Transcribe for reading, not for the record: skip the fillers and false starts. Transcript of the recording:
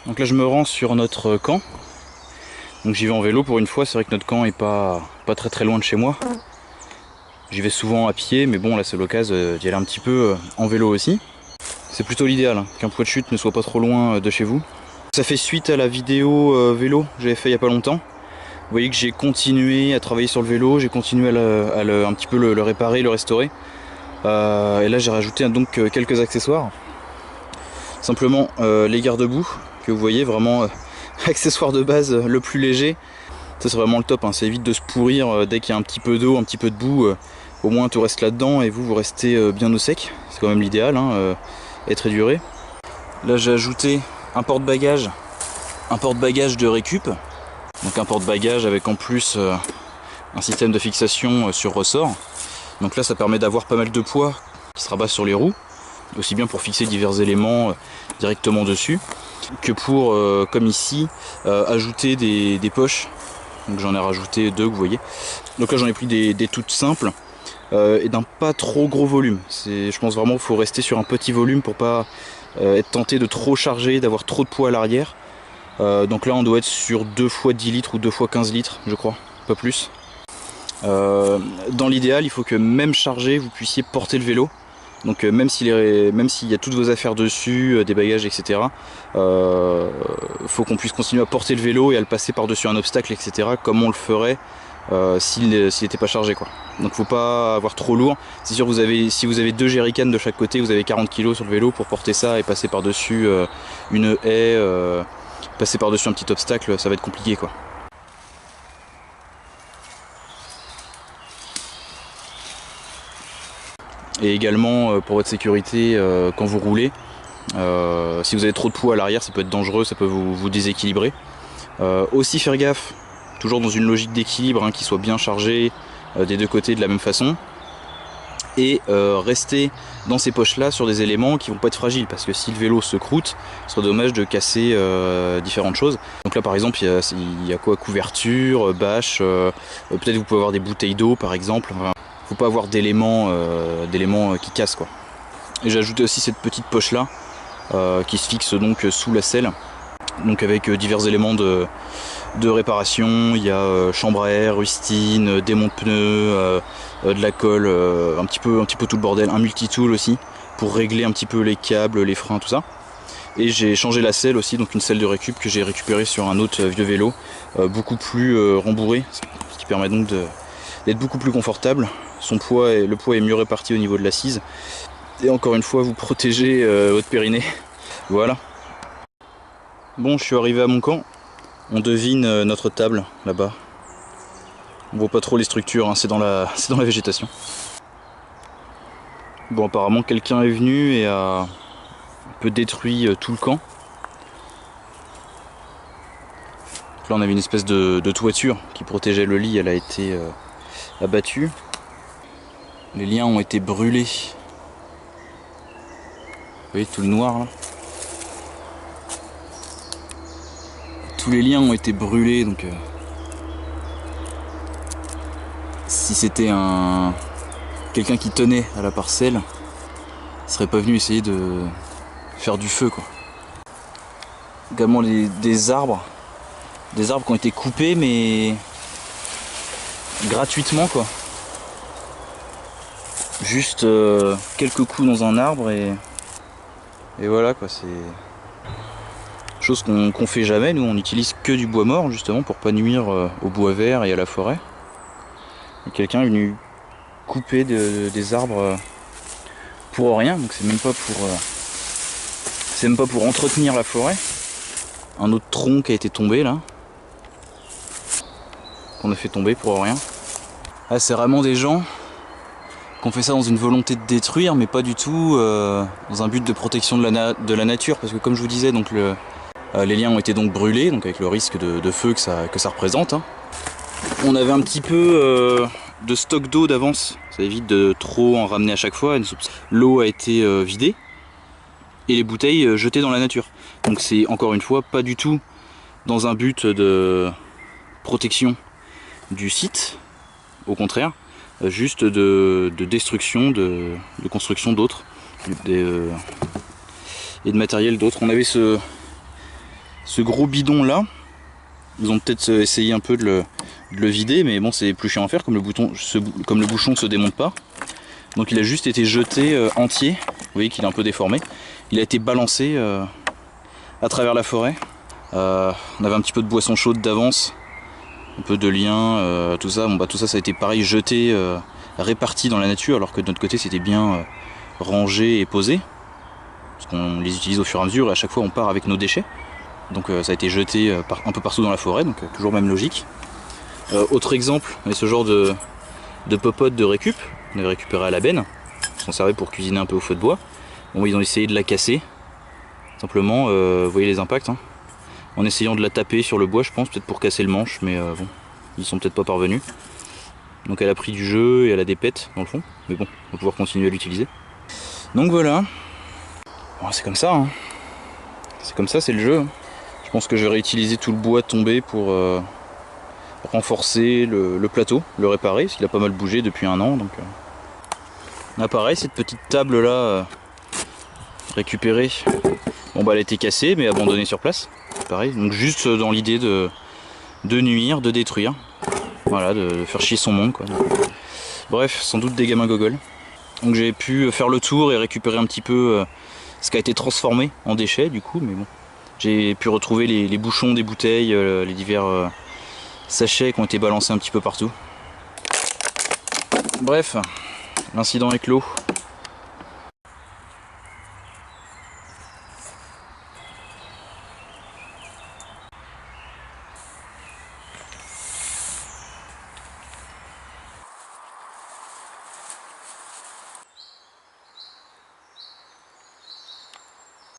Donc là je me rends sur notre camp. Donc j'y vais en vélo pour une fois, c'est vrai que notre camp est pas très loin de chez moi. J'y vais souvent à pied, mais bon là c'est l'occasion d'y aller un petit peu en vélo aussi. C'est plutôt l'idéal, hein, qu'un point de chute ne soit pas trop loin de chez vous. Ça fait suite à la vidéo vélo que j'avais fait il y a pas longtemps. Vous voyez que j'ai continué à travailler sur le vélo, j'ai continué à un petit peu le réparer, le restaurer. Et là j'ai rajouté donc quelques accessoires. Simplement les garde-boue que vous voyez, vraiment accessoire de base le plus léger. Ça c'est vraiment le top, hein. Ça évite de se pourrir dès qu'il y a un petit peu d'eau, un petit peu de boue. Au moins tout reste là-dedans et vous restez bien au sec. C'est quand même l'idéal, hein, être éduré. Là j'ai ajouté un porte-bagages de récup. Donc un porte-bagages avec en plus un système de fixation sur ressort. Donc là ça permet d'avoir pas mal de poids qui se rabat sur les roues, aussi bien pour fixer divers éléments directement dessus, que pour, comme ici, ajouter des poches. Donc j'en ai rajouté 2 que vous voyez. Donc là j'en ai pris des toutes simples et d'un pas trop gros volume. Je pense vraiment qu'il faut rester sur un petit volume pour pas être tenté de trop charger, d'avoir trop de poids à l'arrière. Donc là on doit être sur 2 fois 10 litres ou 2 fois 15 litres je crois, pas plus. Dans l'idéal il faut que même chargé vous puissiez porter le vélo. Donc même s'il y a toutes vos affaires dessus, des bagages etc, faut qu'on puisse continuer à porter le vélo et à le passer par dessus un obstacle etc, comme on le ferait s'il n'était pas chargé quoi. Donc faut pas avoir trop lourd. C'est sûr si vous avez 2 jerrycans de chaque côté, vous avez 40 kg sur le vélo pour porter ça et passer par dessus une haie, passer par dessus un petit obstacle, ça va être compliqué quoi. Et également pour votre sécurité quand vous roulez, si vous avez trop de poids à l'arrière ça peut être dangereux, ça peut vous déséquilibrer. Aussi faire gaffe, toujours dans une logique d'équilibre, hein, qu'il soit bien chargé des 2 côtés de la même façon. Et rester dans ces poches là sur des éléments qui vont pas être fragiles, parce que si le vélo se croûte, ce serait dommage de casser différentes choses. Donc là par exemple il y a quoi, couverture, bâche, peut-être vous pouvez avoir des bouteilles d'eau par exemple. Enfin, faut pas avoir d'éléments qui cassent quoi. Et j'ai ajouté aussi cette petite poche là qui se fixe donc sous la selle, donc avec divers éléments de réparation. Il y a chambre à air, rustine, démont de pneus, de la colle, un petit peu tout le bordel, un multitool aussi pour régler un petit peu les câbles, les freins, tout ça. Et j'ai changé la selle aussi, donc une selle de récup que j'ai récupérée sur un autre vieux vélo, beaucoup plus rembourré, ce qui permet donc d'être beaucoup plus confortable. Le poids est mieux réparti au niveau de l'assise. Et encore une fois, vous protégez votre périnée. Voilà. Bon, je suis arrivé à mon camp. On devine notre table là-bas. On voit pas trop les structures, hein, c'est dans la végétation. Bon, apparemment quelqu'un est venu et a un peu détruit tout le camp. Là on avait une espèce de toiture qui protégeait le lit, elle a été abattue. Les liens ont été brûlés. Vous voyez tout le noir là. Tous les liens ont été brûlés, donc si c'était quelqu'un qui tenait à la parcelle, il serait pas venu essayer de faire du feu quoi. Également des arbres qui ont été coupés mais gratuitement quoi. Juste quelques coups dans un arbre et voilà quoi. C'est chose qu'on fait jamais. Nous on n'utilise que du bois mort justement pour pas nuire au bois vert et à la forêt. Et quelqu'un est venu couper des arbres pour rien, donc c'est même pas pour entretenir la forêt. Un autre tronc qui a été tombé là, qu'on a fait tomber pour rien. Ah, c'est vraiment des gens qui ont fait ça dans une volonté de détruire, mais pas du tout dans un but de protection de la nature, parce que comme je vous disais, donc les liens ont été donc brûlés, donc avec le risque de feu que ça représente, hein. On avait un petit peu de stock d'eau d'avance, ça évite de trop en ramener à chaque fois. L'eau a été vidée et les bouteilles jetées dans la nature. Donc c'est encore une fois pas du tout dans un but de protection du site, au contraire, juste de destruction, de construction d'autres et de matériel d'autres. On avait ce Ce gros bidon là, ils ont peut-être essayé un peu de le vider, mais bon, c'est plus chiant à faire comme le bouchon ne se démonte pas. Donc il a juste été jeté entier. Vous voyez qu'il est un peu déformé. Il a été balancé à travers la forêt. On avait un petit peu de boisson chaude d'avance, un peu de lien, tout ça. Bon, bah, tout ça, ça a été pareil, jeté, réparti dans la nature, alors que de notre côté c'était bien rangé et posé. Parce qu'on les utilise au fur et à mesure et à chaque fois on part avec nos déchets. Donc ça a été jeté un peu partout dans la forêt, donc toujours même logique. Autre exemple, on a ce genre de popote de récup, on avait récupéré à la benne, on s'en servait pour cuisiner un peu au feu de bois. Bon, ils ont essayé de la casser, simplement, vous voyez les impacts, hein, en essayant de la taper sur le bois, je pense, peut-être pour casser le manche, mais bon, ils sont peut-être pas parvenus. Donc elle a pris du jeu et elle a des pètes dans le fond, mais bon, on va pouvoir continuer à l'utiliser. Donc voilà, bon, c'est comme ça, hein. C'est comme ça, c'est le jeu. Je pense que je vais réutiliser tout le bois tombé pour renforcer le plateau, le réparer, parce qu'il a pas mal bougé depuis un an. Donc, là pareil, cette petite table là récupérée, bon bah elle a été cassée mais abandonnée sur place. Pareil, donc juste dans l'idée de nuire, de détruire, voilà, de faire chier son monde quoi. Donc, bref, sans doute des gamins gogoles. Donc j'ai pu faire le tour et récupérer un petit peu ce qui a été transformé en déchets du coup, mais bon. J'ai pu retrouver les bouchons des bouteilles, les divers sachets qui ont été balancés un petit peu partout. Bref, l'incident est clos.